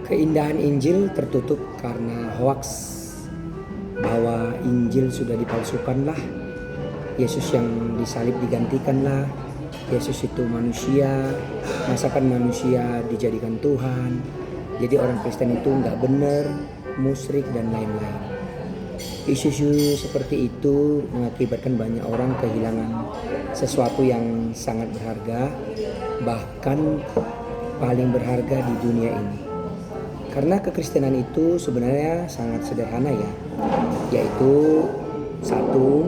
Keindahan Injil tertutup karena hoaks bahwa Injil sudah dipalsukanlah, Yesus yang disalib digantikanlah, Yesus itu manusia, masakan manusia dijadikan Tuhan. Jadi orang Kristen itu nggak benar, musyrik dan lain-lain. Isu-isu seperti itu mengakibatkan banyak orang kehilangan sesuatu yang sangat berharga, bahkan paling berharga di dunia ini. Karena kekristenan itu sebenarnya sangat sederhana ya, yaitu satu,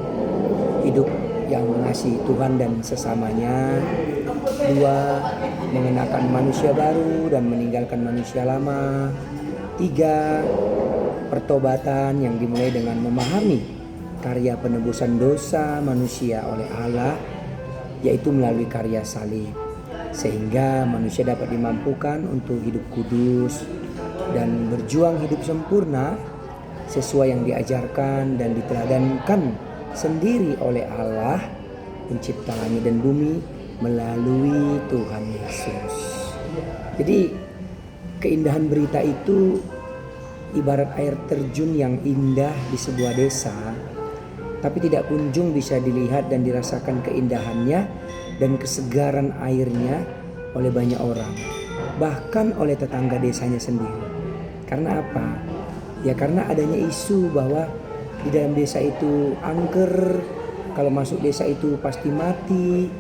hidup yang mengasihi Tuhan dan sesamanya. Dua, mengenakan manusia baru dan meninggalkan manusia lama. Tiga, pertobatan yang dimulai dengan memahami karya penebusan dosa manusia oleh Allah, yaitu melalui karya salib, sehingga manusia dapat dimampukan untuk hidup kudus dan berjuang hidup sempurna sesuai yang diajarkan dan diteladankan sendiri oleh Allah pencipta langit dan bumi melalui Tuhan Yesus. Jadi keindahan berita itu ibarat air terjun yang indah di sebuah desa, tapi tidak kunjung bisa dilihat dan dirasakan keindahannya dan kesegaran airnya oleh banyak orang, bahkan oleh tetangga desanya sendiri. Karena apa? Ya karena adanya isu bahwa di dalam desa itu angker, kalau masuk desa itu pasti mati.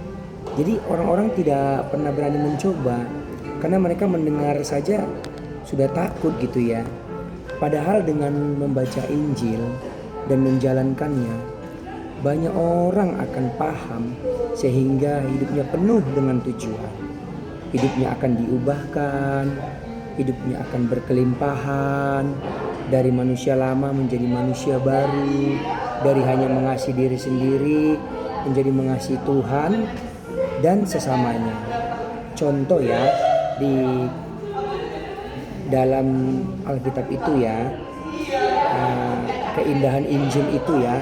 Jadi orang-orang tidak pernah berani mencoba karena mereka mendengar saja sudah takut gitu ya. Padahal dengan membaca Injil dan menjalankannya, banyak orang akan paham sehingga hidupnya penuh dengan tujuan. Hidupnya akan diubahkan, hidupnya akan berkelimpahan, dari manusia lama menjadi manusia baru, dari hanya mengasihi diri sendiri menjadi mengasihi Tuhan dan sesamanya. Contoh ya, di dalam Alkitab itu ya, keindahan Injil itu ya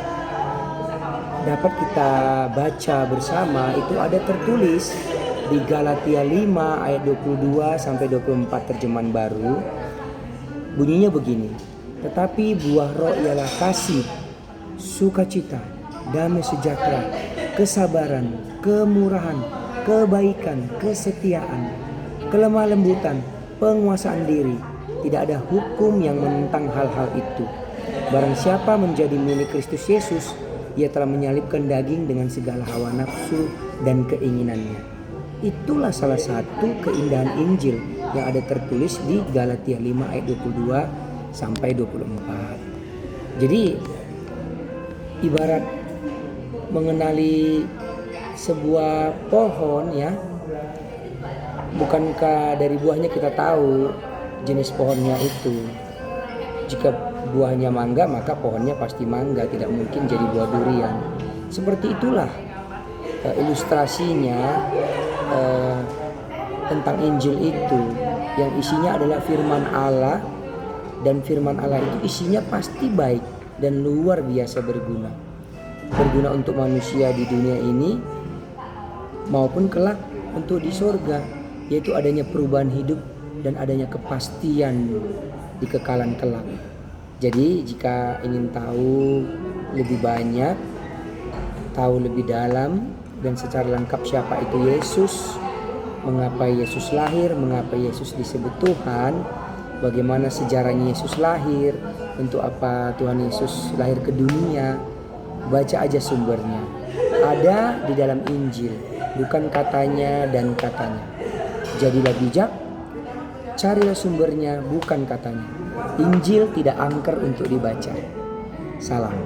dapat kita baca bersama. Itu ada tertulis di Galatia 5 ayat 22 sampai 24 terjemahan baru. Bunyinya begini: tetapi buah roh ialah kasih, sukacita, damai sejahtera, kesabaran, kemurahan, kebaikan, kesetiaan, kelemah lembutan, penguasaan diri. Tidak ada hukum yang menentang hal-hal itu. Barang siapa menjadi milik Kristus Yesus, ia telah menyalibkan daging dengan segala hawa nafsu dan keinginannya. Itulah salah satu keindahan Injil yang ada tertulis di Galatia 5 ayat 22 sampai 24. Jadi ibarat mengenali sebuah pohon ya, bukankah dari buahnya kita tahu jenis pohonnya itu? Jika buahnya mangga maka pohonnya pasti mangga, tidak mungkin jadi buah durian. Seperti itulah ilustrasinya tentang Injil itu, yang isinya adalah firman Allah, dan firman Allah itu isinya pasti baik dan luar biasa berguna untuk manusia di dunia ini maupun kelak untuk di sorga, yaitu adanya perubahan hidup dan adanya kepastian di kekalan kelak. Jadi jika ingin tahu lebih banyak, tahu lebih dalam dan secara lengkap siapa itu Yesus, mengapa Yesus lahir, mengapa Yesus disebut Tuhan, bagaimana sejarahnya Yesus lahir, untuk apa Tuhan Yesus lahir ke dunia, baca aja sumbernya. Ada di dalam Injil, bukan katanya dan katanya. Jadilah bijak, carilah sumbernya, bukan katanya. Injil tidak angker untuk dibaca. Salam.